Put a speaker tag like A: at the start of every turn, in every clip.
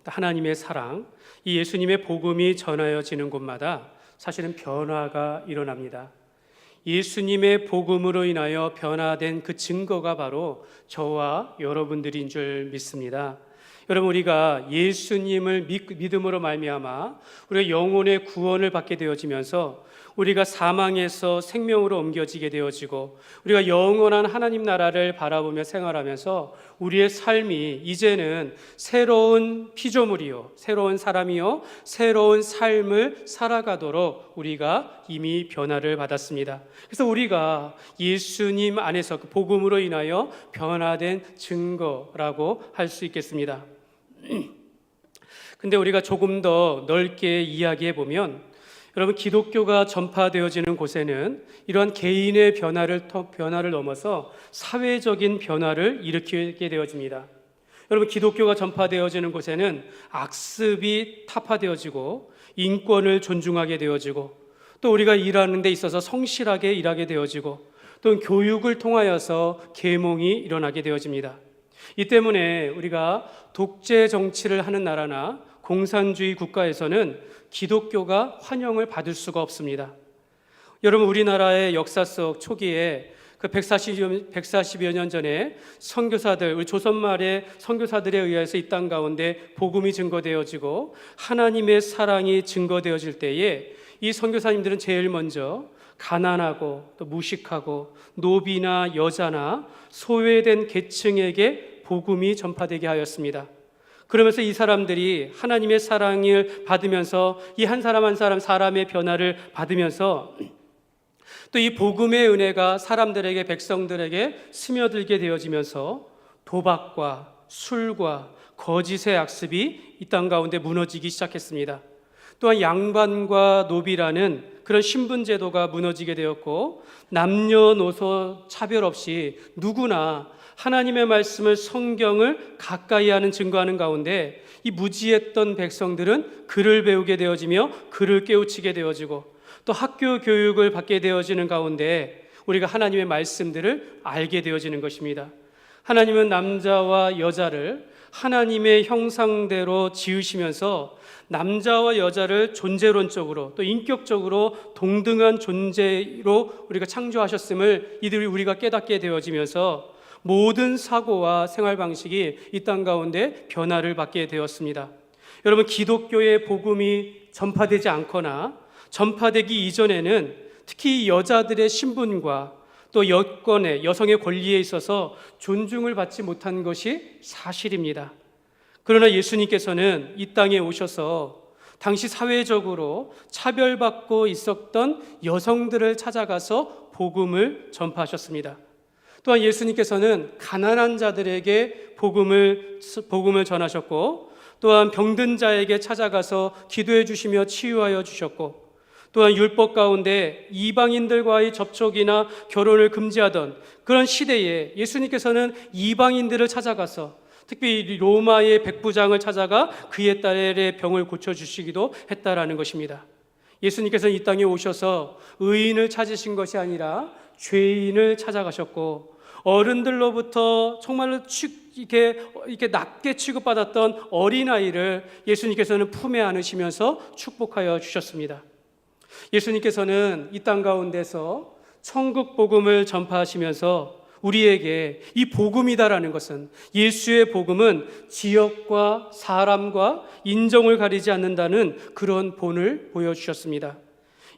A: 하나님의 사랑, 이 예수님의 복음이 전하여지는 곳마다 사실은 변화가 일어납니다. 예수님의 복음으로 인하여 변화된 그 증거가 바로 저와 여러분들인 줄 믿습니다. 여러분, 우리가 예수님을 믿음으로 말미암아 우리가 영혼의 구원을 받게 되어지면서 우리가 사망에서 생명으로 옮겨지게 되어지고 우리가 영원한 하나님 나라를 바라보며 생활하면서 우리의 삶이 이제는 새로운 피조물이요, 새로운 사람이요, 새로운 삶을 살아가도록 우리가 이미 변화를 받았습니다. 그래서 우리가 예수님 안에서 그 복음으로 인하여 변화된 증거라고 할 수 있겠습니다. 근데 우리가 조금 더 넓게 이야기해 보면, 여러분, 기독교가 전파되어지는 곳에는 이러한 개인의 변화를 넘어서 사회적인 변화를 일으키게 되어집니다. 여러분, 기독교가 전파되어지는 곳에는 악습이 타파되어지고 인권을 존중하게 되어지고, 또 우리가 일하는 데 있어서 성실하게 일하게 되어지고, 또 교육을 통하여서 계몽이 일어나게 되어집니다. 이 때문에 우리가 독재 정치를 하는 나라나 공산주의 국가에서는 기독교가 환영을 받을 수가 없습니다. 여러분, 우리나라의 역사 속 초기에 그 140여 년 전에 선교사들, 우리 조선 말의 선교사들에 의해서 이 땅 가운데 복음이 증거되어지고 하나님의 사랑이 증거되어질 때에 이 선교사님들은 제일 먼저 가난하고 또 무식하고 노비나 여자나 소외된 계층에게 복음이 전파되게 하였습니다. 그러면서 이 사람들이 하나님의 사랑을 받으면서 이 한 사람 한 사람 사람의 변화를 받으면서 또 이 복음의 은혜가 사람들에게, 백성들에게 스며들게 되어지면서 도박과 술과 거짓의 악습이 이 땅 가운데 무너지기 시작했습니다. 또한 양반과 노비라는 그런 신분제도가 무너지게 되었고, 남녀노소 차별 없이 누구나 하나님의 말씀을, 성경을 가까이 하는, 증거하는 가운데 이 무지했던 백성들은 글을 배우게 되어지며 글을 깨우치게 되어지고, 또 학교 교육을 받게 되어지는 가운데 우리가 하나님의 말씀들을 알게 되어지는 것입니다. 하나님은 남자와 여자를 하나님의 형상대로 지으시면서 남자와 여자를 존재론적으로 또 인격적으로 동등한 존재로 우리가 창조하셨음을 우리가 깨닫게 되어지면서 모든 사고와 생활 방식이 이 땅 가운데 변화를 받게 되었습니다. 여러분, 기독교의 복음이 전파되지 않거나 전파되기 이전에는 특히 여자들의 신분과 또 여권의, 여성의 권리에 있어서 존중을 받지 못한 것이 사실입니다. 그러나 예수님께서는 이 땅에 오셔서 당시 사회적으로 차별받고 있었던 여성들을 찾아가서 복음을 전파하셨습니다. 또한 예수님께서는 가난한 자들에게 복음을 전하셨고, 또한 병든 자에게 찾아가서 기도해 주시며 치유하여 주셨고, 또한 율법 가운데 이방인들과의 접촉이나 결혼을 금지하던 그런 시대에 예수님께서는 이방인들을 찾아가서 특히 로마의 백부장을 찾아가 그의 딸의 병을 고쳐주시기도 했다라는 것입니다. 예수님께서는 이 땅에 오셔서 의인을 찾으신 것이 아니라 죄인을 찾아가셨고, 어른들로부터 정말로 이렇게 낮게 취급받았던 어린아이를 예수님께서는 품에 안으시면서 축복하여 주셨습니다. 예수님께서는 이 땅 가운데서 천국 복음을 전파하시면서 우리에게 이 복음이다라는 것은, 예수의 복음은 지역과 사람과 인종을 가리지 않는다는 그런 본을 보여주셨습니다.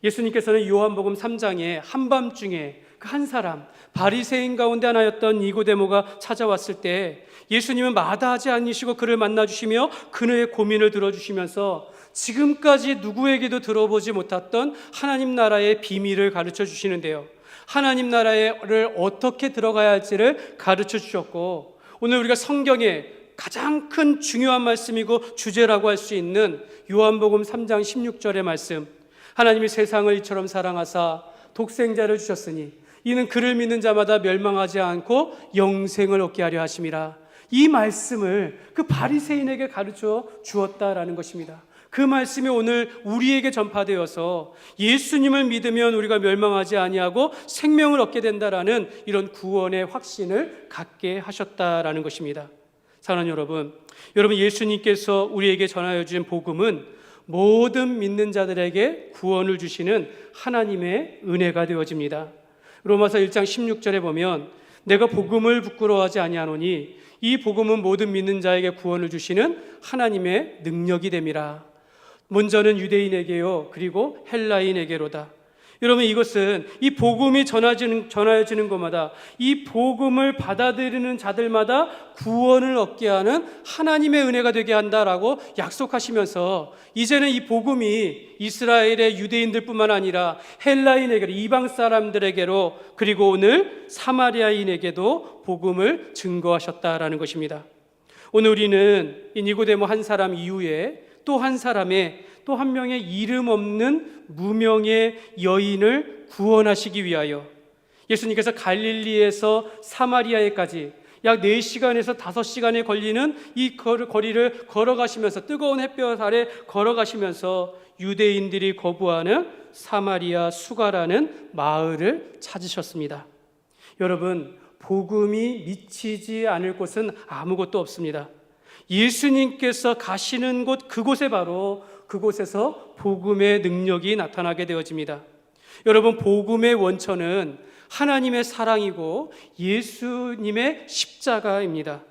A: 예수님께서는 요한복음 3장에 한밤중에 그 한 사람, 바리새인 가운데 하나였던 니고데모가 찾아왔을 때 예수님은 마다하지 않으시고 그를 만나주시며 그의 고민을 들어주시면서 지금까지 누구에게도 들어보지 못했던 하나님 나라의 비밀을 가르쳐 주시는데요, 하나님 나라를 어떻게 들어가야 할지를 가르쳐 주셨고, 오늘 우리가 성경에 가장 큰 중요한 말씀이고 주제라고 할 수 있는 요한복음 3장 16절의 말씀, 하나님이 세상을 이처럼 사랑하사 독생자를 주셨으니 이는 그를 믿는 자마다 멸망하지 않고 영생을 얻게 하려 하심이라. 이 말씀을 그 바리새인에게 가르쳐 주었다라는 것입니다. 그 말씀이 오늘 우리에게 전파되어서 예수님을 믿으면 우리가 멸망하지 아니하고 생명을 얻게 된다라는 이런 구원의 확신을 갖게 하셨다라는 것입니다. 사랑하는 여러분 예수님께서 우리에게 전하여 주신 복음은 모든 믿는 자들에게 구원을 주시는 하나님의 은혜가 되어집니다. 로마서 1장 16절에 보면 내가 복음을 부끄러워하지 아니하노니 이 복음은 모든 믿는 자에게 구원을 주시는 하나님의 능력이 됨이라. 먼저는 유대인에게요 그리고 헬라인에게로다. 여러분, 이것은 이 복음이 전하여지는 것마다 이 복음을 받아들이는 자들마다 구원을 얻게 하는 하나님의 은혜가 되게 한다라고 약속하시면서 이제는 이 복음이 이스라엘의 유대인들뿐만 아니라 헬라인에게로, 이방 사람들에게로, 그리고 오늘 사마리아인에게도 복음을 증거하셨다라는 것입니다. 오늘 우리는 이 니고데모 한 사람 이후에 또 한 명의 이름 없는 무명의 여인을 구원하시기 위하여 예수님께서 갈릴리에서 사마리아에까지 약 4시간에서 5시간에 걸리는 이 거리를 걸어가시면서, 뜨거운 햇볕 아래 걸어가시면서 유대인들이 거부하는 사마리아 수가라는 마을을 찾으셨습니다. 여러분, 복음이 미치지 않을 곳은 아무것도 없습니다. 예수님께서 가시는 곳, 그곳에서 복음의 능력이 나타나게 되어집니다. 여러분, 복음의 원천은 하나님의 사랑이고 예수님의 십자가입니다.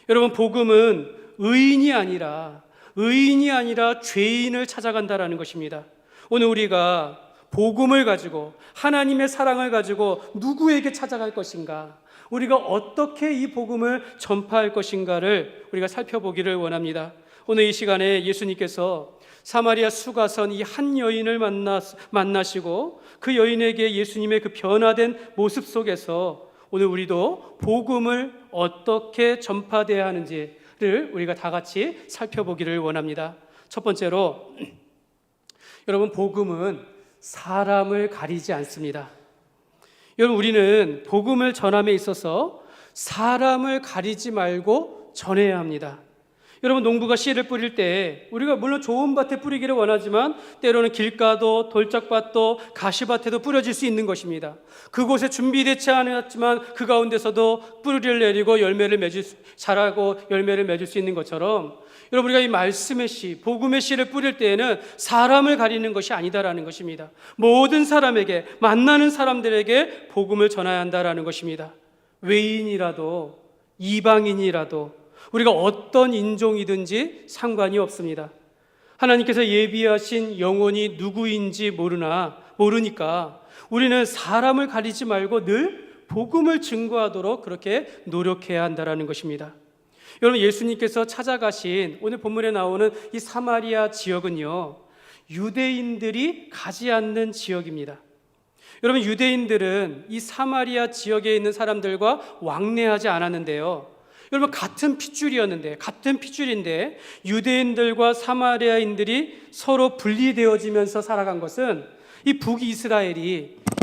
A: 여러분, 복음은 의인이 아니라 죄인을 찾아간다라는 것입니다. 오늘 우리가 복음을 가지고, 하나님의 사랑을 가지고 누구에게 찾아갈 것인가, 우리가 어떻게 이 복음을 전파할 것인가를 우리가 살펴보기를 원합니다. 오늘 이 시간에 예수님께서 사마리아 수가선 이 한 여인을 만나시고 그 여인에게 예수님의 그 변화된 모습 속에서 오늘 우리도 복음을 어떻게 전파돼야 하는지를 우리가 다 같이 살펴보기를 원합니다. 첫 번째로, 여러분, 복음은 사람을 가리지 않습니다. 여러분, 우리는 복음을 전함에 있어서 사람을 가리지 말고 전해야 합니다. 여러분, 농부가 씨를 뿌릴 때 우리가 물론 좋은 밭에 뿌리기를 원하지만 때로는 길가도 돌짝밭도 가시밭에도 뿌려질 수 있는 것입니다. 그곳에 준비되지 않았지만 그 가운데서도 뿌리를 내리고 자라고 열매를 맺을 수 있는 것처럼, 여러분, 우리가 이 말씀의 씨, 복음의 씨를 뿌릴 때에는 사람을 가리는 것이 아니다라는 것입니다. 모든 사람에게, 만나는 사람들에게 복음을 전해야 한다라는 것입니다. 외인이라도 이방인이라도 우리가 어떤 인종이든지 상관이 없습니다. 하나님께서 예비하신 영혼이 누구인지 모르니까 우리는 사람을 가리지 말고 늘 복음을 증거하도록 그렇게 노력해야 한다라는 것입니다. 여러분, 예수님께서 찾아가신 오늘 본문에 나오는 이 사마리아 지역은요, 유대인들이 가지 않는 지역입니다. 여러분, 유대인들은 이 사마리아 지역에 있는 사람들과 왕래하지 않았는데요, 여러분, 같은 핏줄인데 유대인들과 사마리아인들이 서로 분리되어지면서 살아간 것은 이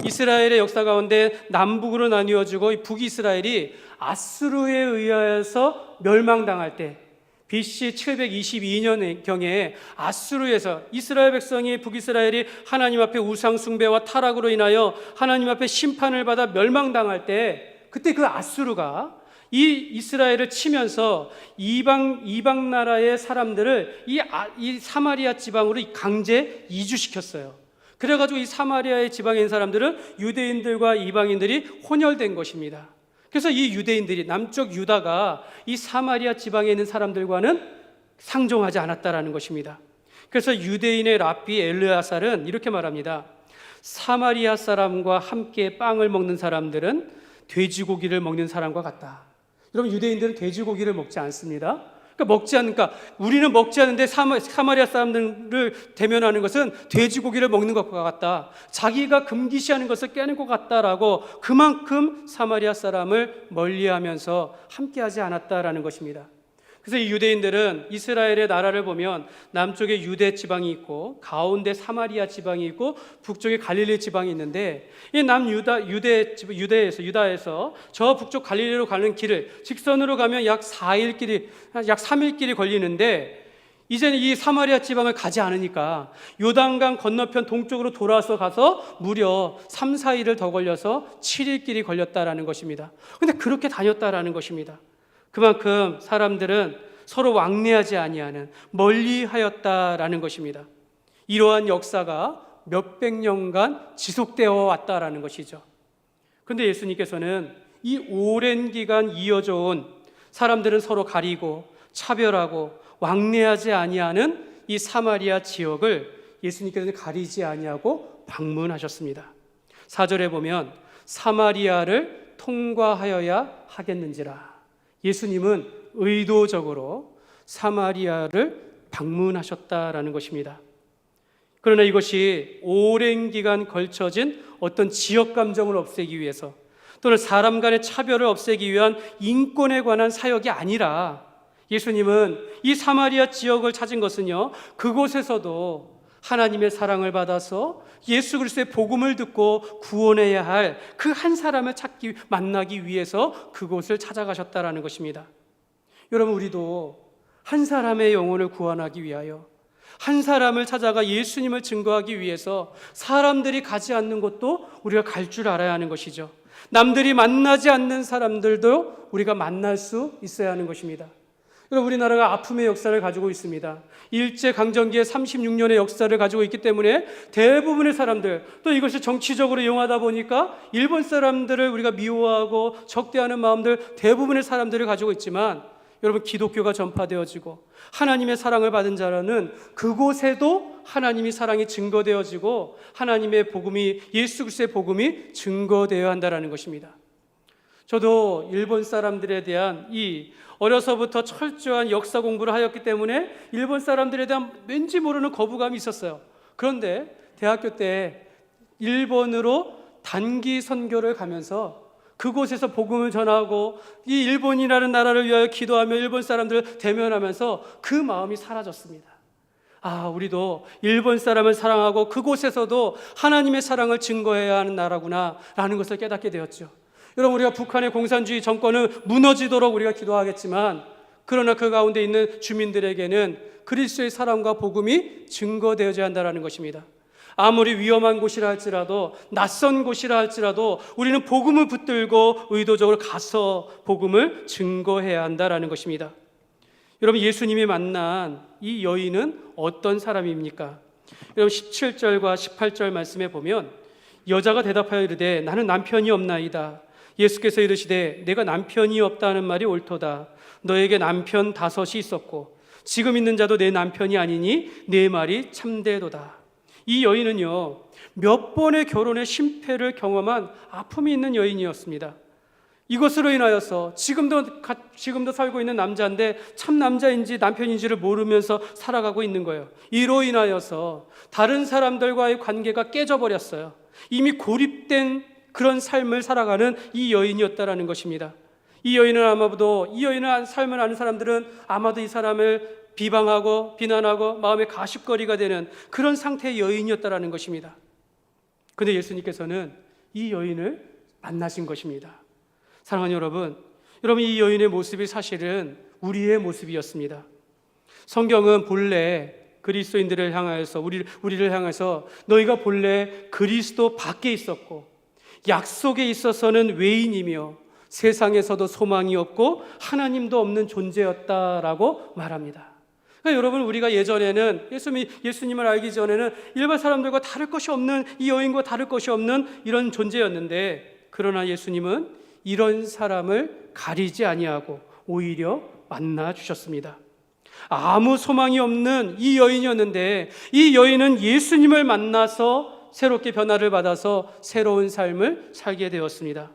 A: 이스라엘의 역사 가운데 남북으로 나뉘어지고 이 북이스라엘이 아수르에 의하여서 멸망당할 때 BC 722년경에 아수르에서 이스라엘 백성이, 북이스라엘이 하나님 앞에 우상 숭배와 타락으로 인하여 하나님 앞에 심판을 받아 멸망당할 때, 그때 그 아수르가 이 이스라엘을 치면서 이방 나라의 사람들을 이 사마리아 지방으로 강제 이주시켰어요. 그래가지고 이 사마리아의 지방에 있는 사람들은 유대인들과 이방인들이 혼혈된 것입니다. 그래서 이 유대인들이, 남쪽 유다가 이 사마리아 지방에 있는 사람들과는 상종하지 않았다라는 것입니다. 그래서 유대인의 랍비 엘르아살은 이렇게 말합니다. 사마리아 사람과 함께 빵을 먹는 사람들은 돼지고기를 먹는 사람과 같다. 여러분, 유대인들은 돼지고기를 먹지 않습니다. 우리는 먹지 않는데 사마리아 사람들을 대면하는 것은 돼지고기를 먹는 것과 같다. 자기가 금기시하는 것을 깨는 것 같다라고 그만큼 사마리아 사람을 멀리하면서 함께하지 않았다라는 것입니다. 그래서 이 유대인들은 이스라엘의 나라를 보면 남쪽에 유대 지방이 있고 가운데 사마리아 지방이 있고 북쪽에 갈릴리 지방이 있는데, 이 유다에서 저 북쪽 갈릴리로 가는 길을 직선으로 가면 약 3일 길이 걸리는데, 이제는 이 사마리아 지방을 가지 않으니까 요단강 건너편 동쪽으로 돌아서 가서 무려 3, 4일을 더 걸려서 7일 길이 걸렸다라는 것입니다. 근데 그렇게 다녔다라는 것입니다. 그만큼 사람들은 서로 왕래하지 아니하는 멀리하였다라는 것입니다. 이러한 역사가 몇백 년간 지속되어 왔다라는 것이죠. 그런데 예수님께서는 이 오랜 기간 이어져 온 사람들은 서로 가리고 차별하고 왕래하지 아니하는 이 사마리아 지역을 예수님께서는 가리지 아니하고 방문하셨습니다. 4절에 보면 사마리아를 통과하여야 하겠는지라. 예수님은 의도적으로 사마리아를 방문하셨다라는 것입니다. 그러나 이것이 오랜 기간 걸쳐진 어떤 지역 감정을 없애기 위해서 또는 사람 간의 차별을 없애기 위한 인권에 관한 사역이 아니라 예수님은 이 사마리아 지역을 찾은 것은요, 그곳에서도 하나님의 사랑을 받아서 예수 그리스도의 복음을 듣고 구원해야 할 그 한 사람을 만나기 위해서 그곳을 찾아가셨다라는 것입니다. 여러분, 우리도 한 사람의 영혼을 구원하기 위하여 한 사람을 찾아가 예수님을 증거하기 위해서 사람들이 가지 않는 곳도 우리가 갈 줄 알아야 하는 것이죠. 남들이 만나지 않는 사람들도 우리가 만날 수 있어야 하는 것입니다. 여러분, 우리나라가 아픔의 역사를 가지고 있습니다. 일제강점기의 36년의 역사를 가지고 있기 때문에 대부분의 사람들, 또 이것이 정치적으로 이용하다 보니까 일본 사람들을 우리가 미워하고 적대하는 마음들, 대부분의 사람들을 가지고 있지만, 여러분, 기독교가 전파되어지고 하나님의 사랑을 받은 자라는 그곳에도 하나님의 사랑이 증거되어지고 하나님의 복음이, 예수 그리스도의 복음이 증거되어야 한다는 것입니다. 저도 일본 사람들에 대한 어려서부터 철저한 역사 공부를 하였기 때문에 일본 사람들에 대한 왠지 모르는 거부감이 있었어요. 그런데 대학교 때 일본으로 단기 선교를 가면서 그곳에서 복음을 전하고 이 일본이라는 나라를 위하여 기도하며 일본 사람들을 대면하면서 그 마음이 사라졌습니다. 우리도 일본 사람을 사랑하고 그곳에서도 하나님의 사랑을 증거해야 하는 나라구나 라는 것을 깨닫게 되었죠. 여러분, 우리가 북한의 공산주의 정권은 무너지도록 우리가 기도하겠지만, 그러나 그 가운데 있는 주민들에게는 그리스도의 사랑과 복음이 증거되어져야 한다는 것입니다. 아무리 위험한 곳이라 할지라도, 낯선 곳이라 할지라도 우리는 복음을 붙들고 의도적으로 가서 복음을 증거해야 한다는 것입니다. 여러분, 예수님이 만난 이 여인은 어떤 사람입니까? 여러분, 17절과 18절 말씀에 보면 여자가 대답하여 이르되 나는 남편이 없나이다. 예수께서 이르시되 내가 남편이 없다는 말이 옳도다. 너에게 남편 5이 있었고 지금 있는 자도 내 남편이 아니니 내 말이 참되도다. 이 여인은요, 몇 번의 결혼의 실패를 경험한 아픔이 있는 여인이었습니다. 이것으로 인하여서 지금도 살고 있는 남자인데 참 남자인지 남편인지를 모르면서 살아가고 있는 거예요. 이로 인하여서 다른 사람들과의 관계가 깨져버렸어요. 이미 고립된 그런 삶을 살아가는 이 여인이었다라는 것입니다. 이 여인은 삶을 아는 사람들은 아마도 이 사람을 비방하고 비난하고 마음의 가십거리가 되는 그런 상태의 여인이었다라는 것입니다. 그런데 예수님께서는 이 여인을 만나신 것입니다. 사랑하는 여러분, 이 여인의 모습이 사실은 우리의 모습이었습니다. 성경은 본래 그리스도인들을 향하여서 우리를 향해서 너희가 본래 그리스도 밖에 있었고 약속에 있어서는 외인이며 세상에서도 소망이 없고 하나님도 없는 존재였다라고 말합니다. 그러니까 여러분, 우리가 예전에는 예수님을 알기 전에는 일반 사람들과 다를 것이 없는, 이 여인과 다를 것이 없는 이런 존재였는데, 그러나 예수님은 이런 사람을 가리지 아니하고 오히려 만나 주셨습니다. 아무 소망이 없는 이 여인이었는데 이 여인은 예수님을 만나서 새롭게 변화를 받아서 새로운 삶을 살게 되었습니다.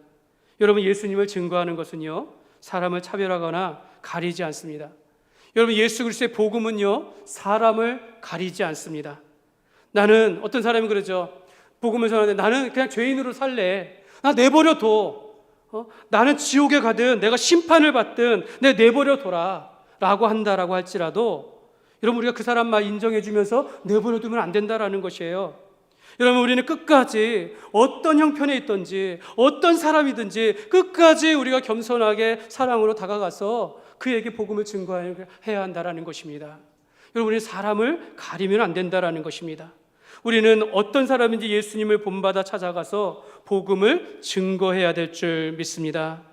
A: 여러분, 예수님을 증거하는 것은요, 사람을 차별하거나 가리지 않습니다. 여러분, 예수 그리스도의 복음은요, 사람을 가리지 않습니다. 나는, 어떤 사람이 그러죠. 복음을 전하는데 나는 그냥 죄인으로 살래. 나 내버려둬. 나는 지옥에 가든 내가 심판을 받든 내버려둬라 라고 한다라고 할지라도, 여러분, 우리가 그 사람 말 인정해주면서 내버려두면 안 된다라는 것이에요. 여러분, 우리는 끝까지 어떤 형편에 있든지 어떤 사람이든지 끝까지 우리가 겸손하게 사랑으로 다가가서 그에게 복음을 증거해야 한다라는 것입니다. 여러분, 우리는 사람을 가리면 안 된다라는 것입니다. 우리는 어떤 사람인지 예수님을 본받아 찾아가서 복음을 증거해야 될 줄 믿습니다.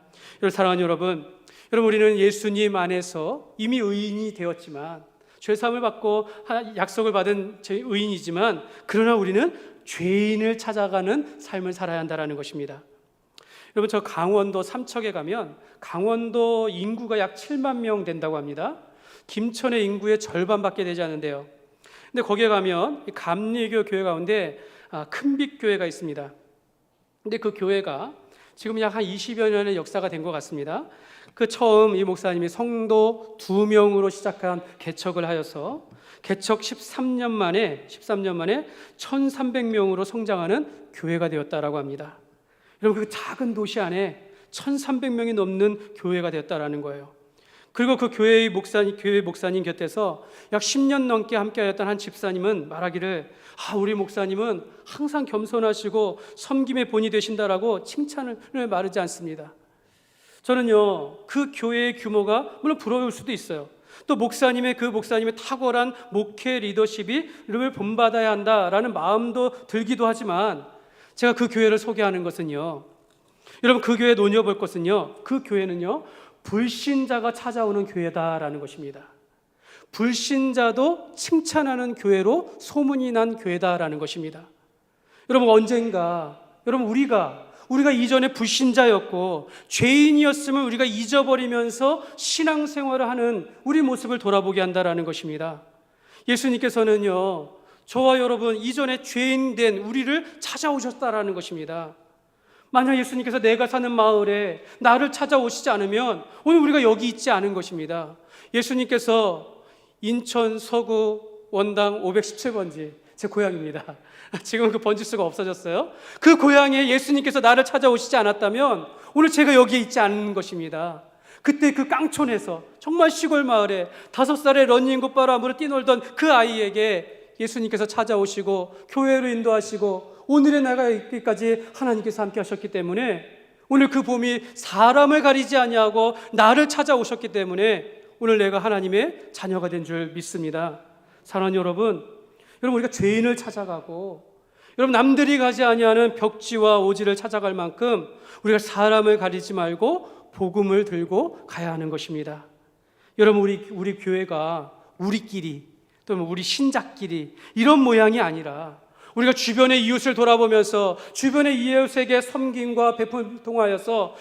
A: 사랑하는 여러분, 여러분, 우리는 예수님 안에서 이미 의인이 되었지만, 죄사함을 받고 약속을 받은 의인이지만, 그러나 우리는 죄인을 찾아가는 삶을 살아야 한다는 것입니다. 여러분, 저 강원도 삼척에 가면 강원도 인구가 약 7만 명 된다고 합니다. 김천의 인구의 절반밖에 되지 않는데요. 근데 거기에 가면 감리교 교회 가운데 큰빛교회가 있습니다. 근데 그 교회가 지금 약 한 20여 년의 역사가 된 것 같습니다. 그 처음 이 목사님이 성도 2명으로 시작한 개척을 하여서 개척 13년 만에 1300명으로 성장하는 교회가 되었다라고 합니다. 여러분, 그 작은 도시 안에 1300명이 넘는 교회가 되었다라는 거예요. 그리고 그 교회 목사님 곁에서 약 10년 넘게 함께하였던 한 집사님은 말하기를, 우리 목사님은 항상 겸손하시고 섬김의 본이 되신다라고 칭찬을 마르지 않습니다. 저는요, 그 교회의 규모가 물론 부러울 수도 있어요. 또 목사님의 탁월한 목회 리더십을 본받아야 한다라는 마음도 들기도 하지만, 제가 그 교회를 소개하는 것은요, 여러분, 그 교회에 논의해볼 것은요, 그 교회는요 불신자가 찾아오는 교회다라는 것입니다. 불신자도 칭찬하는 교회로 소문이 난 교회다라는 것입니다. 여러분, 언젠가 우리가 이전에 불신자였고 죄인이었음을 우리가 잊어버리면서 신앙생활을 하는 우리 모습을 돌아보게 한다라는 것입니다. 예수님께서는요, 저와 여러분 이전에 죄인된 우리를 찾아오셨다라는 것입니다. 만약 예수님께서 내가 사는 마을에 나를 찾아오시지 않으면 오늘 우리가 여기 있지 않은 것입니다. 예수님께서 인천 서구 원당 517번지, 제 고향입니다. 지금 그 번지수가 없어졌어요. 그 고향에 예수님께서 나를 찾아오시지 않았다면 오늘 제가 여기에 있지 않은 것입니다. 그때 그 깡촌에서 정말 시골 마을에 5살에 런닝구 바람으로 뛰놀던 그 아이에게 예수님께서 찾아오시고 교회로 인도하시고 오늘의 나가 있기까지 하나님께서 함께 하셨기 때문에, 오늘 그 봄이 사람을 가리지 아니하고 나를 찾아오셨기 때문에 오늘 내가 하나님의 자녀가 된 줄 믿습니다. 사랑하는 여러분, 우리가 죄인을 찾아가고 여러분 남들이 가지 아니하는 벽지와 오지를 찾아갈 만큼 우리가 사람을 가리지 말고 복음을 들고 가야 하는 것입니다. 여러분, 우리 교회가 우리끼리 또 우리 신자끼리 이런 모양이 아니라, 우리가 주변의 이웃을 돌아보면서 주변의 이웃에게 섬김과 베품을 통하여서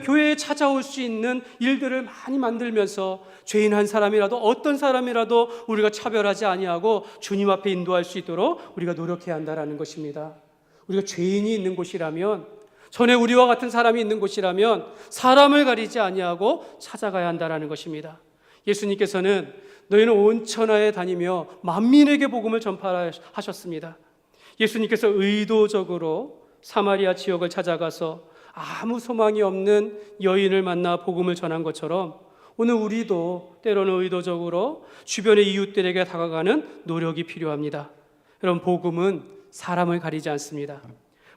A: 교회에 찾아올 수 있는 일들을 많이 만들면서 죄인 한 사람이라도 어떤 사람이라도 우리가 차별하지 아니하고 주님 앞에 인도할 수 있도록 우리가 노력해야 한다는 것입니다. 우리가 죄인이 있는 곳이라면, 전에 우리와 같은 사람이 있는 곳이라면 사람을 가리지 아니하고 찾아가야 한다는 것입니다. 예수님께서는 너희는 온 천하에 다니며 만민에게 복음을 전파하셨습니다. 예수님께서 의도적으로 사마리아 지역을 찾아가서 아무 소망이 없는 여인을 만나 복음을 전한 것처럼 오늘 우리도 때로는 의도적으로 주변의 이웃들에게 다가가는 노력이 필요합니다. 여러분, 복음은 사람을 가리지 않습니다.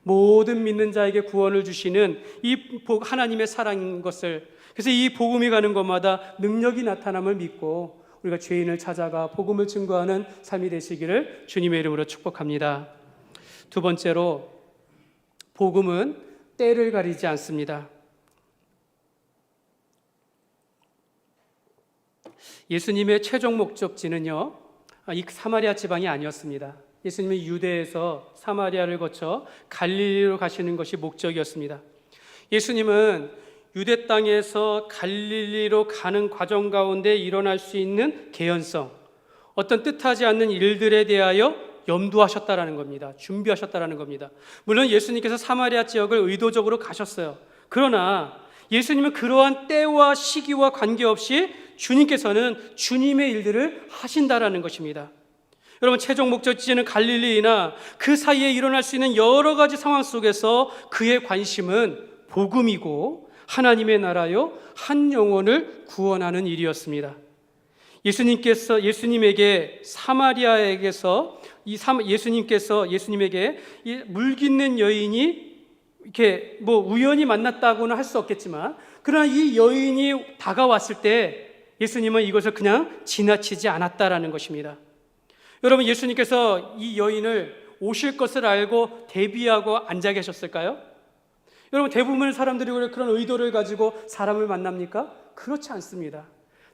A: 모든 믿는 자에게 구원을 주시는 이 하나님의 사랑인 것을, 그래서 이 복음이 가는 곳마다 능력이 나타남을 믿고 우리가 죄인을 찾아가 복음을 증거하는 삶이 되시기를 주님의 이름으로 축복합니다. 두 번째로, 복음은 때를 가리지 않습니다. 예수님의 최종 목적지는요, 이 사마리아 지방이 아니었습니다. 예수님은 유대에서 사마리아를 거쳐 갈릴리로 가시는 것이 목적이었습니다. 예수님은 유대 땅에서 갈릴리로 가는 과정 가운데 일어날 수 있는 개연성, 어떤 뜻하지 않는 일들에 대하여 염두하셨다라는 겁니다. 준비하셨다라는 겁니다. 물론 예수님께서 사마리아 지역을 의도적으로 가셨어요. 그러나 예수님은 그러한 때와 시기와 관계없이 주님께서는 주님의 일들을 하신다라는 것입니다. 여러분, 최종 목적지는 갈릴리이나 그 사이에 일어날 수 있는 여러 가지 상황 속에서 그의 관심은 복음이고 하나님의 나라요 한 영혼을 구원하는 일이었습니다. 예수님에게 사마리아에게서 예수님에게 이 물깃는 여인이 이렇게 우연히 만났다고는 할 수 없겠지만, 그러나 이 여인이 다가왔을 때 예수님은 이것을 그냥 지나치지 않았다라는 것입니다. 여러분, 예수님께서 이 여인을 오실 것을 알고 대비하고 앉아 계셨을까요? 여러분, 대부분의 사람들이 그런 의도를 가지고 사람을 만납니까? 그렇지 않습니다.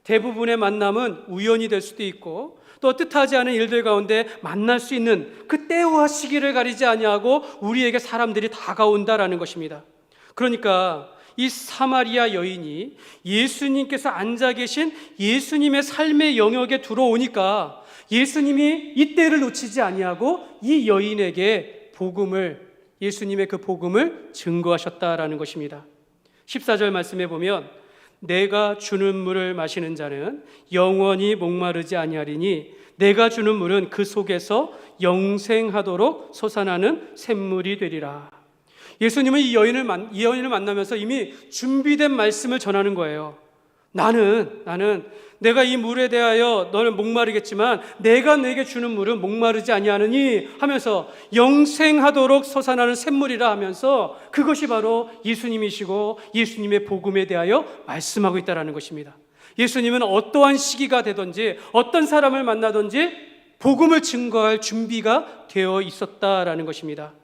A: 대부분의 만남은 우연이 될 수도 있고 또 뜻하지 않은 일들 가운데 만날 수 있는 그 때와 시기를 가리지 아니하고 우리에게 사람들이 다가온다라는 것입니다. 그러니까 이 사마리아 여인이 예수님께서 앉아 계신 예수님의 삶의 영역에 들어오니까 예수님이 이 때를 놓치지 아니하고 이 여인에게 예수님의 그 복음을 증거하셨다라는 것입니다. 14절 말씀에 보면 내가 주는 물을 마시는 자는 영원히 목마르지 아니하리니 내가 주는 물은 그 속에서 영생하도록 솟아나는 샘물이 되리라. 예수님은 이 여인을 만나면서 이미 준비된 말씀을 전하는 거예요. 나는 내가 이 물에 대하여 너는 목마르겠지만 내가 내게 주는 물은 목마르지 아니하느니 하면서 영생하도록 솟아나는 샘물이라 하면서 그것이 바로 예수님이시고 예수님의 복음에 대하여 말씀하고 있다는 것입니다. 예수님은 어떠한 시기가 되든지 어떤 사람을 만나든지 복음을 증거할 준비가 되어 있었다라는 것입니다.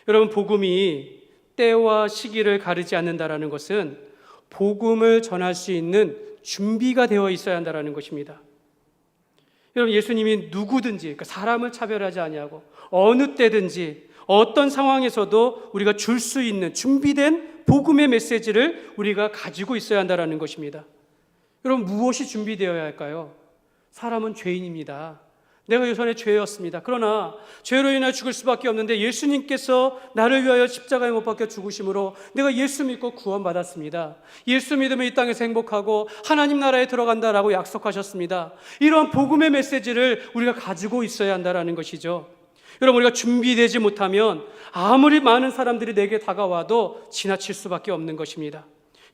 A: 여러분, 복음이 때와 시기를 가리지 않는다라는 것은 복음을 전할 수 있는 준비가 되어 있어야 한다는 것입니다. 여러분, 예수님이 누구든지, 그러니까 사람을 차별하지 아니하고 어느 때든지 어떤 상황에서도 우리가 줄 수 있는 준비된 복음의 메시지를 우리가 가지고 있어야 한다는 것입니다. 여러분, 무엇이 준비되어야 할까요? 사람은 죄인입니다. 내가 예전에 죄였습니다. 그러나 죄로 인해 죽을 수밖에 없는데 예수님께서 나를 위하여 십자가에 못 박혀 죽으심으로 내가 예수 믿고 구원받았습니다. 예수 믿으면 이 땅에서 행복하고 하나님 나라에 들어간다라고 약속하셨습니다. 이러한 복음의 메시지를 우리가 가지고 있어야 한다는 것이죠. 여러분, 우리가 준비되지 못하면 아무리 많은 사람들이 내게 다가와도 지나칠 수밖에 없는 것입니다.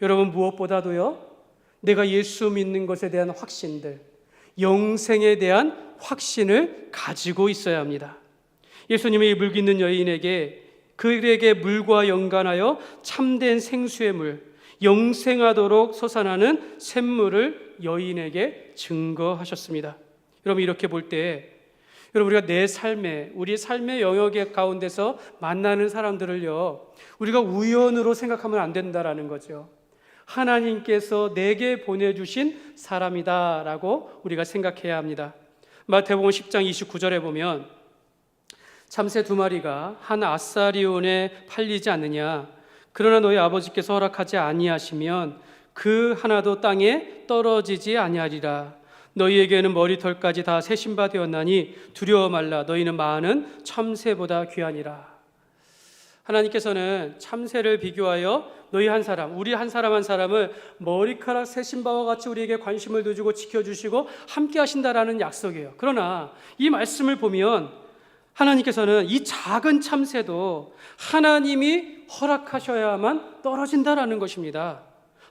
A: 여러분, 무엇보다도요, 내가 예수 믿는 것에 대한 확신들, 영생에 대한 확신을 가지고 있어야 합니다. 예수님이 이 물 깃는 여인에게 그에게 물과 연관하여 참된 생수의 물, 영생하도록 솟아나는 샘물을 여인에게 증거하셨습니다. 여러분, 이렇게 볼 때 여러분, 우리가 우리 삶의 영역 가운데서 만나는 사람들을요, 우리가 우연으로 생각하면 안 된다라는 거죠. 하나님께서 내게 보내주신 사람이다라고 우리가 생각해야 합니다. 마태복음 10장 29절에 보면 참새 2마리가 한 아사리온에 팔리지 않느냐, 그러나 너희 아버지께서 허락하지 아니하시면 그 하나도 땅에 떨어지지 아니하리라. 너희에게는 머리털까지 다 세신 바 되었나니 두려워 말라. 너희는 많은 참새보다 귀하니라. 하나님께서는 참새를 비교하여 너희 한 사람, 우리 한 사람을 머리카락 세신 바와 같이 우리에게 관심을 두시고 지켜주시고 함께 하신다라는 약속이에요. 그러나 이 말씀을 보면 하나님께서는 이 작은 참새도 하나님이 허락하셔야만 떨어진다라는 것입니다.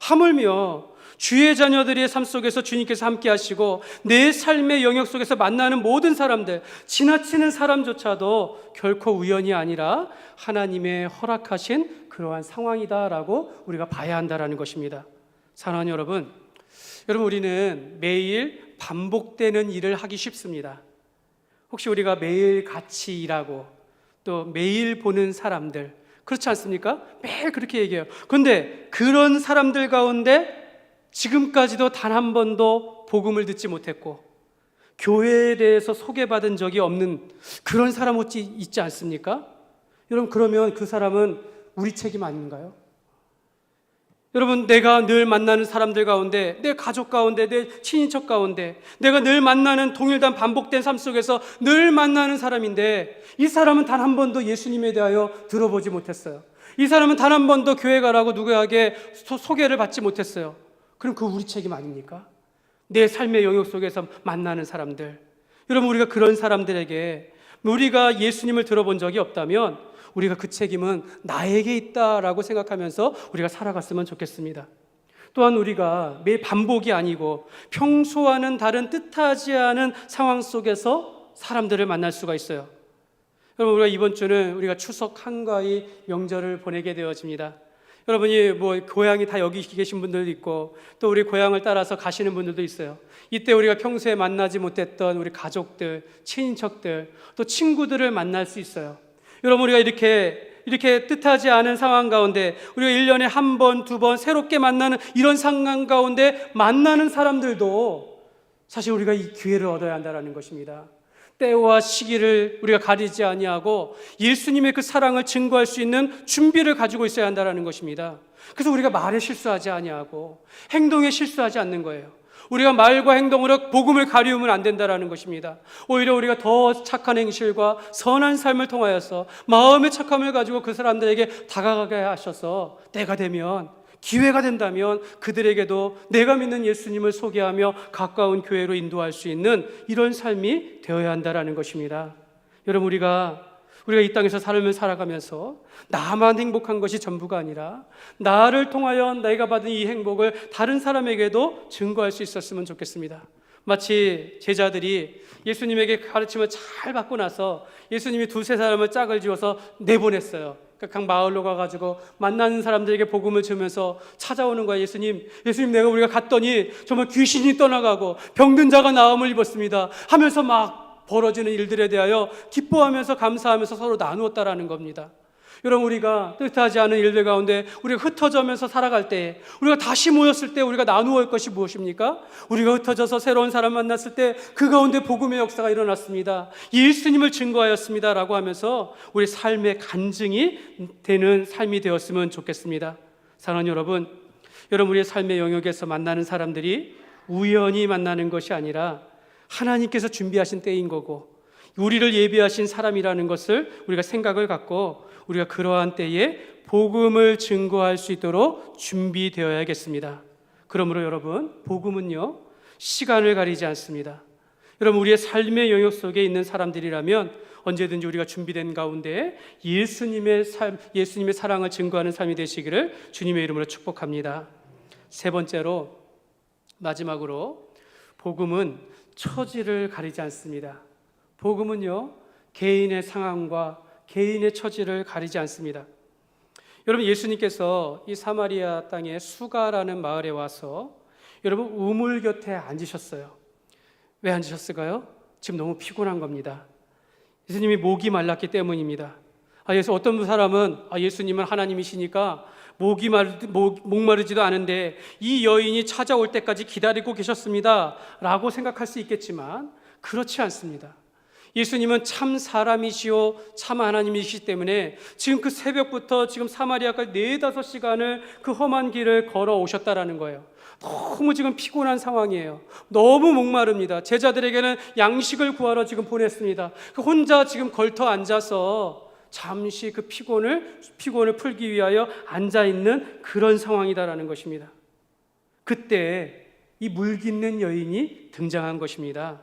A: 하물며 주의 자녀들의 삶 속에서 주님께서 함께 하시고 내 삶의 영역 속에서 만나는 모든 사람들, 지나치는 사람조차도 결코 우연이 아니라 하나님의 허락하신 그러한 상황이다라고 우리가 봐야 한다라는 것입니다. 사랑하는 여러분, 우리는 매일 반복되는 일을 하기 쉽습니다. 혹시 우리가 매일 같이 일하고 또 매일 보는 사람들, 그렇지 않습니까? 매일 그렇게 얘기해요. 그런데 그런 사람들 가운데 지금까지도 단 한 번도 복음을 듣지 못했고 교회에 대해서 소개받은 적이 없는 그런 사람 어찌 있지 않습니까? 여러분, 그러면 그 사람은 우리 책임 아닌가요? 여러분, 내가 늘 만나는 사람들 가운데, 내 가족 가운데, 내 친인척 가운데, 내가 늘 만나는 동일단 반복된 삶 속에서 늘 만나는 사람인데 이 사람은 단 한 번도 예수님에 대하여 들어보지 못했어요. 이 사람은 단 한 번도 교회 가라고 누구에게 소개를 받지 못했어요. 그럼 그 우리 책임 아닙니까? 내 삶의 영역 속에서 만나는 사람들, 여러분, 우리가 그런 사람들에게 우리가 예수님을 들어본 적이 없다면 우리가 그 책임은 나에게 있다라고 생각하면서 우리가 살아갔으면 좋겠습니다. 또한 우리가 매일 반복이 아니고 평소와는 다른 뜻하지 않은 상황 속에서 사람들을 만날 수가 있어요. 여러분, 우리가 이번 주는 우리가 추석 한가위 명절을 보내게 되어집니다. 여러분이 고향이 다 여기 계신 분들도 있고 또 우리 고향을 따라서 가시는 분들도 있어요. 이때 우리가 평소에 만나지 못했던 우리 가족들, 친인척들, 또 친구들을 만날 수 있어요. 여러분, 우리가 이렇게 이렇게 뜻하지 않은 상황 가운데 우리가 1년에 한 번, 두 번 새롭게 만나는 이런 상황 가운데 만나는 사람들도 사실 우리가 이 기회를 얻어야 한다는 것입니다. 때와 시기를 우리가 가리지 아니하고 예수님의 그 사랑을 증거할 수 있는 준비를 가지고 있어야 한다는 것입니다. 그래서 우리가 말에 실수하지 아니하고 행동에 실수하지 않는 거예요. 우리가 말과 행동으로 복음을 가리우면 안 된다는 것입니다. 오히려 우리가 더 착한 행실과 선한 삶을 통하여서 마음의 착함을 가지고 그 사람들에게 다가가게 하셔서 때가 되면, 기회가 된다면 그들에게도 내가 믿는 예수님을 소개하며 가까운 교회로 인도할 수 있는 이런 삶이 되어야 한다는 것입니다. 여러분, 우리가 이 땅에서 삶을 살아가면서 나만 행복한 것이 전부가 아니라 나를 통하여 내가 받은 이 행복을 다른 사람에게도 증거할 수 있었으면 좋겠습니다. 마치 제자들이 예수님에게 가르침을 잘 받고 나서 예수님이 두세 사람을 짝을 지어서 내보냈어요. 각 마을로 가가지고 만나는 사람들에게 복음을 주면서 찾아오는 거야. 예수님, 내가 우리가 갔더니 정말 귀신이 떠나가고 병든 자가 나음을 입었습니다 하면서 막 벌어지는 일들에 대하여 기뻐하면서 감사하면서 서로 나누었다라는 겁니다. 여러분, 우리가 뜻하지 않은 일들 가운데 우리가 흩어져면서 살아갈 때, 우리가 다시 모였을 때 우리가 나누어 할 것이 무엇입니까? 우리가 흩어져서 새로운 사람 만났을 때 그 가운데 복음의 역사가 일어났습니다, 예수님을 증거하였습니다 라고 하면서 우리 삶의 간증이 되는 삶이 되었으면 좋겠습니다. 사랑하는 여러분, 우리의 삶의 영역에서 만나는 사람들이 우연히 만나는 것이 아니라 하나님께서 준비하신 때인 거고 우리를 예비하신 사람이라는 것을 우리가 생각을 갖고 우리가 그러한 때에 복음을 증거할 수 있도록 준비되어야겠습니다. 그러므로 여러분, 복음은요, 시간을 가리지 않습니다. 여러분, 우리의 삶의 영역 속에 있는 사람들이라면 언제든지 우리가 준비된 가운데 예수님의 사랑을 증거하는 삶이 되시기를 주님의 이름으로 축복합니다. 세 번째로, 마지막으로, 복음은 처지를 가리지 않습니다. 복음은요, 개인의 상황과 개인의 처지를 가리지 않습니다. 여러분, 예수님께서 이 사마리아 땅의 수가라는 마을에 와서 여러분 우물 곁에 앉으셨어요. 왜 앉으셨을까요? 지금 너무 피곤한 겁니다. 예수님이 목이 말랐기 때문입니다. 어떤 사람은 예수님은 하나님이시니까 목마르지도 않은데 이 여인이 찾아올 때까지 기다리고 계셨습니다 라고 생각할 수 있겠지만 그렇지 않습니다. 예수님은 참 사람이시오 참 하나님이시기 때문에 지금 그 새벽부터 지금 사마리아까지 4-5시간을 그 험한 길을 걸어오셨다라는 거예요. 너무 지금 피곤한 상황이에요. 너무 목마릅니다. 제자들에게는 양식을 구하러 지금 보냈습니다. 혼자 지금 걸터 앉아서 잠시 그 피곤을 풀기 위하여 앉아있는 그런 상황이다라는 것입니다. 그때 이 물깃는 여인이 등장한 것입니다.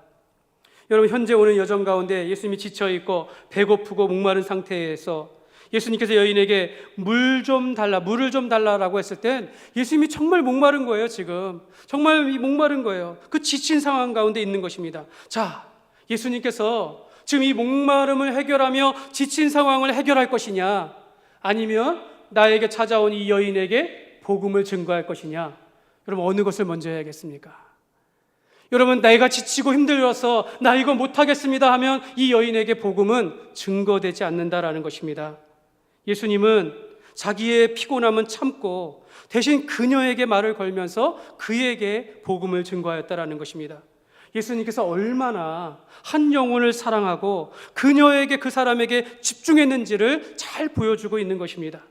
A: 여러분, 현재 오는 여정 가운데 예수님이 지쳐있고 배고프고 목마른 상태에서 예수님께서 여인에게 물을 좀 달라라고 했을 땐 예수님이 정말 목마른 거예요. 지금 정말 목마른 거예요. 그 지친 상황 가운데 있는 것입니다. 자, 예수님께서 지금 이 목마름을 해결하며 지친 상황을 해결할 것이냐, 아니면 나에게 찾아온 이 여인에게 복음을 증거할 것이냐, 여러분 어느 것을 먼저 해야겠습니까? 여러분, 내가 지치고 힘들어서 나 이거 못하겠습니다 하면 이 여인에게 복음은 증거되지 않는다라는 것입니다. 예수님은 자기의 피곤함은 참고 대신 그녀에게 말을 걸면서 그에게 복음을 증거하였다라는 것입니다. 예수님께서 얼마나 한 영혼을 사랑하고 그녀에게, 그 사람에게 집중했는지를 잘 보여주고 있는 것입니다.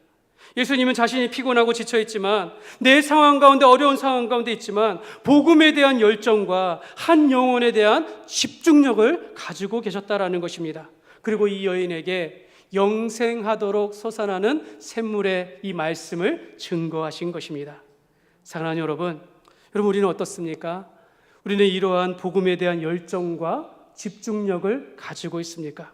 A: 예수님은 자신이 피곤하고 지쳐있지만, 내 상황 가운데, 어려운 상황 가운데 있지만 복음에 대한 열정과 한 영혼에 대한 집중력을 가지고 계셨다라는 것입니다. 그리고 이 여인에게 영생하도록 솟아나는 샘물의 이 말씀을 증거하신 것입니다. 사랑하는 여러분, 우리는 어떻습니까? 우리는 이러한 복음에 대한 열정과 집중력을 가지고 있습니까?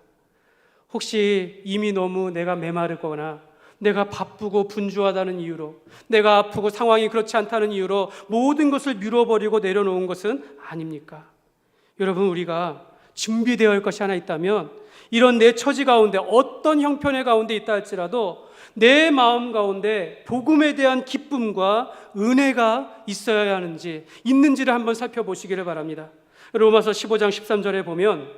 A: 혹시 이미 너무 내가 메마르거나 내가 바쁘고 분주하다는 이유로, 내가 아프고 상황이 그렇지 않다는 이유로 모든 것을 미뤄버리고 내려놓은 것은 아닙니까? 여러분, 우리가 준비되어야 할 것이 하나 있다면, 이런 내 처지 가운데 어떤 형편의 가운데 있다 할지라도 내 마음 가운데 복음에 대한 기쁨과 은혜가 있어야 하는지, 있는지를 한번 살펴보시기를 바랍니다. 로마서 15장 13절에 보면,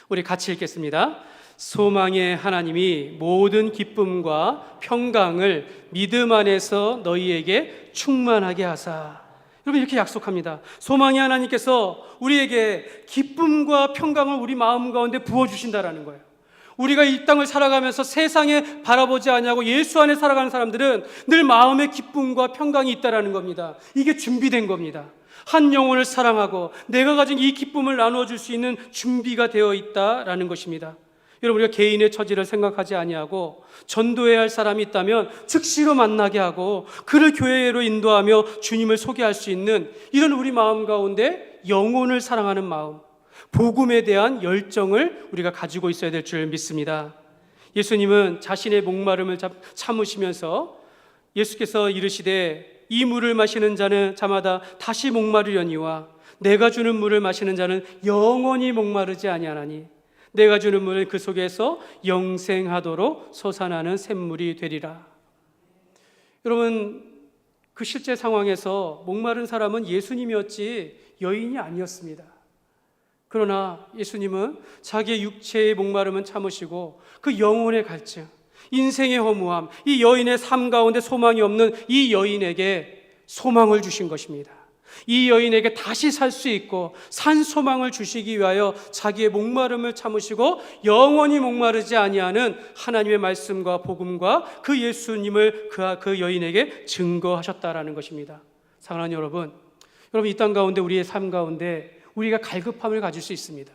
A: 우리 같이 읽겠습니다. 소망의 하나님이 모든 기쁨과 평강을 믿음 안에서 너희에게 충만하게 하사. 여러분, 이렇게 약속합니다. 소망의 하나님께서 우리에게 기쁨과 평강을 우리 마음 가운데 부어주신다라는 거예요. 우리가 이 땅을 살아가면서 세상에 바라보지 아니하고 예수 안에 살아가는 사람들은 늘 마음의 기쁨과 평강이 있다라는 겁니다. 이게 준비된 겁니다. 한 영혼을 사랑하고 내가 가진 이 기쁨을 나누어 줄 수 있는 준비가 되어 있다라는 것입니다. 여러분, 우리가 개인의 처지를 생각하지 아니하고 전도해야 할 사람이 있다면 즉시로 만나게 하고 그를 교회로 인도하며 주님을 소개할 수 있는 이런 우리 마음 가운데 영혼을 사랑하는 마음, 복음에 대한 열정을 우리가 가지고 있어야 될 줄 믿습니다. 예수님은 자신의 목마름을 참으시면서 예수께서 이르시되 이 물을 마시는 자마다 다시 목마르려니와 내가 주는 물을 마시는 자는 영원히 목마르지 아니하나니 내가 주는 물은 그 속에서 영생하도록 솟아나는 샘물이 되리라. 여러분, 그 실제 상황에서 목마른 사람은 예수님이었지 여인이 아니었습니다. 그러나 예수님은 자기의 육체의 목마름은 참으시고 그 영혼의 갈증, 인생의 허무함, 이 여인의 삶 가운데 소망이 없는 이 여인에게 소망을 주신 것입니다. 이 여인에게 다시 살 수 있고 산 소망을 주시기 위하여 자기의 목마름을 참으시고 영원히 목마르지 아니하는 하나님의 말씀과 복음과 그 예수님을 그 여인에게 증거하셨다라는 것입니다. 사랑하는 여러분, 이 땅 가운데 우리의 삶 가운데 우리가 갈급함을 가질 수 있습니다.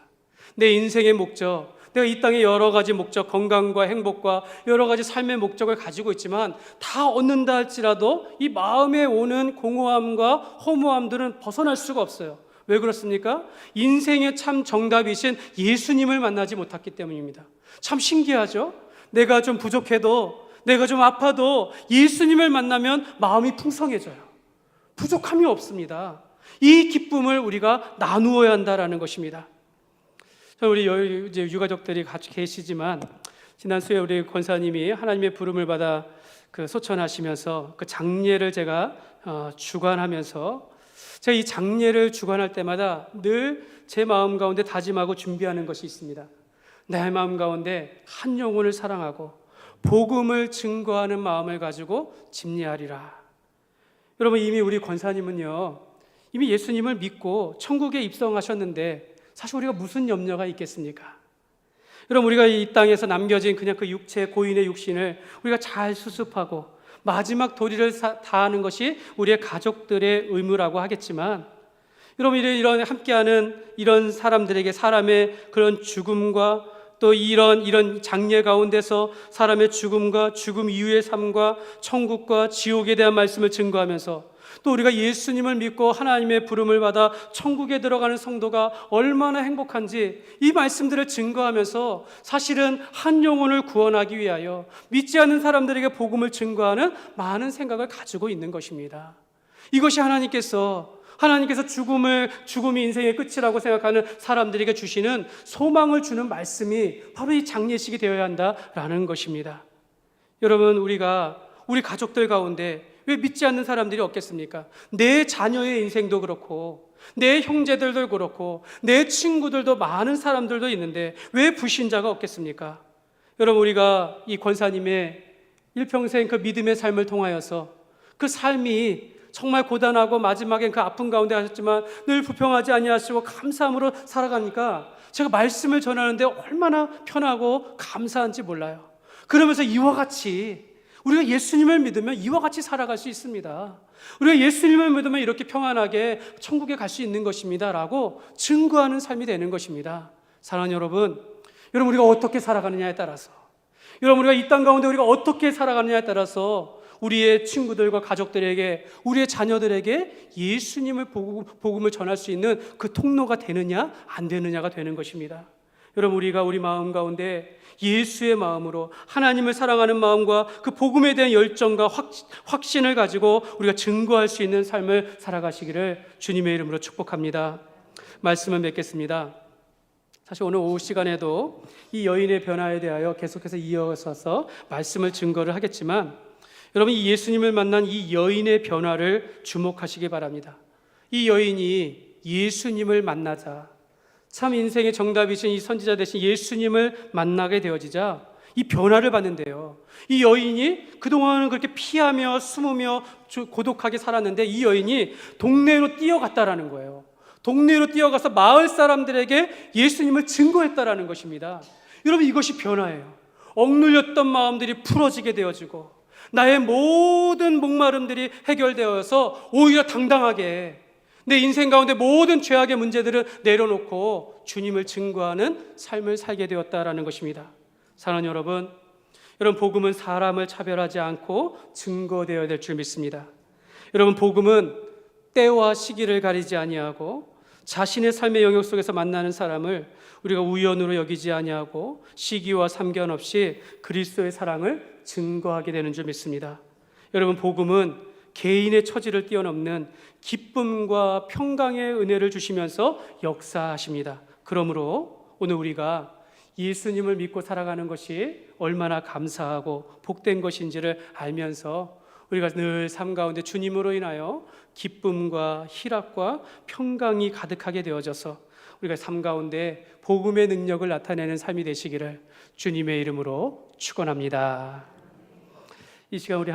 A: 내 인생의 목적, 내가 이 땅에 여러 가지 목적, 건강과 행복과 여러 가지 삶의 목적을 가지고 있지만 다 얻는다 할지라도 이 마음에 오는 공허함과 허무함들은 벗어날 수가 없어요. 왜 그렇습니까? 인생의 참 정답이신 예수님을 만나지 못했기 때문입니다. 참 신기하죠? 내가 좀 부족해도, 내가 좀 아파도 예수님을 만나면 마음이 풍성해져요. 부족함이 없습니다. 이 기쁨을 우리가 나누어야 한다라는 것입니다. 우리 이제 유가족들이 같이 계시지만 지난 수요일 우리 권사님이 하나님의 부름을 받아 그 소천하시면서 그 장례를 제가 주관하면서 제가 이 장례를 주관할 때마다 늘 제 마음 가운데 다짐하고 준비하는 것이 있습니다. 내 마음 가운데 한 영혼을 사랑하고 복음을 증거하는 마음을 가지고 집례하리라. 여러분, 이미 우리 권사님은요, 이미 예수님을 믿고 천국에 입성하셨는데 사실 우리가 무슨 염려가 있겠습니까? 여러분, 우리가 이 땅에서 남겨진 그냥 그 육체, 고인의 육신을 우리가 잘 수습하고 마지막 도리를 다하는 것이 우리의 가족들의 의무라고 하겠지만, 여러분, 이런 함께하는 이런 사람들에게 사람의 그런 죽음과 또 이런 장례 가운데서 사람의 죽음과 죽음 이후의 삶과 천국과 지옥에 대한 말씀을 증거하면서 또 우리가 예수님을 믿고 하나님의 부름을 받아 천국에 들어가는 성도가 얼마나 행복한지 이 말씀들을 증거하면서 사실은 한 영혼을 구원하기 위하여 믿지 않는 사람들에게 복음을 증거하는 많은 생각을 가지고 있는 것입니다. 이것이 하나님께서 죽음이 인생의 끝이라고 생각하는 사람들에게 주시는 소망을 주는 말씀이 바로 이 장례식이 되어야 한다라는 것입니다. 여러분, 우리 가족들 가운데 왜 믿지 않는 사람들이 없겠습니까? 내 자녀의 인생도 그렇고 내 형제들도 그렇고 내 친구들도 많은 사람들도 있는데 왜 불신자가 없겠습니까? 여러분, 우리가 이 권사님의 일평생 그 믿음의 삶을 통하여서 그 삶이 정말 고단하고 마지막엔 그 아픈 가운데 하셨지만 늘 불평하지 아니하시고 감사함으로 살아가니까 제가 말씀을 전하는데 얼마나 편하고 감사한지 몰라요. 그러면서 이와 같이 우리가 예수님을 믿으면 이와 같이 살아갈 수 있습니다. 우리가 예수님을 믿으면 이렇게 평안하게 천국에 갈 수 있는 것입니다 라고 증거하는 삶이 되는 것입니다. 사랑하는 여러분, 우리가 어떻게 살아가느냐에 따라서, 우리가 이 땅 가운데 우리가 어떻게 살아가느냐에 따라서 우리의 친구들과 가족들에게, 우리의 자녀들에게 예수님을 복음을 전할 수 있는 그 통로가 되느냐 안 되느냐가 되는 것입니다. 여러분, 우리가 우리 마음 가운데 예수의 마음으로 하나님을 사랑하는 마음과 그 복음에 대한 열정과 확신을 가지고 우리가 증거할 수 있는 삶을 살아가시기를 주님의 이름으로 축복합니다. 말씀을 맺겠습니다. 사실 오늘 오후 시간에도 이 여인의 변화에 대하여 계속해서 이어서서 말씀을 증거를 하겠지만, 여러분, 이 예수님을 만난 이 여인의 변화를 주목하시기 바랍니다. 이 여인이 예수님을 만나자 참 인생의 정답이신 이 선지자 대신 예수님을 만나게 되어지자 이 변화를 받는데요. 이 여인이 그동안은 그렇게 피하며 숨으며 고독하게 살았는데 이 여인이 동네로 뛰어갔다라는 거예요. 동네로 뛰어가서 마을 사람들에게 예수님을 증거했다라는 것입니다. 여러분, 이것이 변화예요. 억눌렸던 마음들이 풀어지게 되어지고 나의 모든 목마름들이 해결되어서 오히려 당당하게 내 인생 가운데 모든 죄악의 문제들을 내려놓고 주님을 증거하는 삶을 살게 되었다라는 것입니다. 사랑하는 여러분, 복음은 사람을 차별하지 않고 증거되어야 될 줄 믿습니다. 여러분, 복음은 때와 시기를 가리지 아니하고 자신의 삶의 영역 속에서 만나는 사람을 우리가 우연으로 여기지 아니하고 시기와 참견 없이 그리스도의 사랑을 증거하게 되는 줄 믿습니다. 여러분, 복음은 개인의 처지를 뛰어넘는 기쁨과 평강의 은혜를 주시면서 역사하십니다. 그러므로 오늘 우리가 예수님을 믿고 살아가는 것이 얼마나 감사하고 복된 것인지를 알면서 우리가 늘 삶 가운데 주님으로 인하여 기쁨과 희락과 평강이 가득하게 되어져서 우리가 삶 가운데 복음의 능력을 나타내는 삶이 되시기를 주님의 이름으로 축원합니다. 이 시간 우리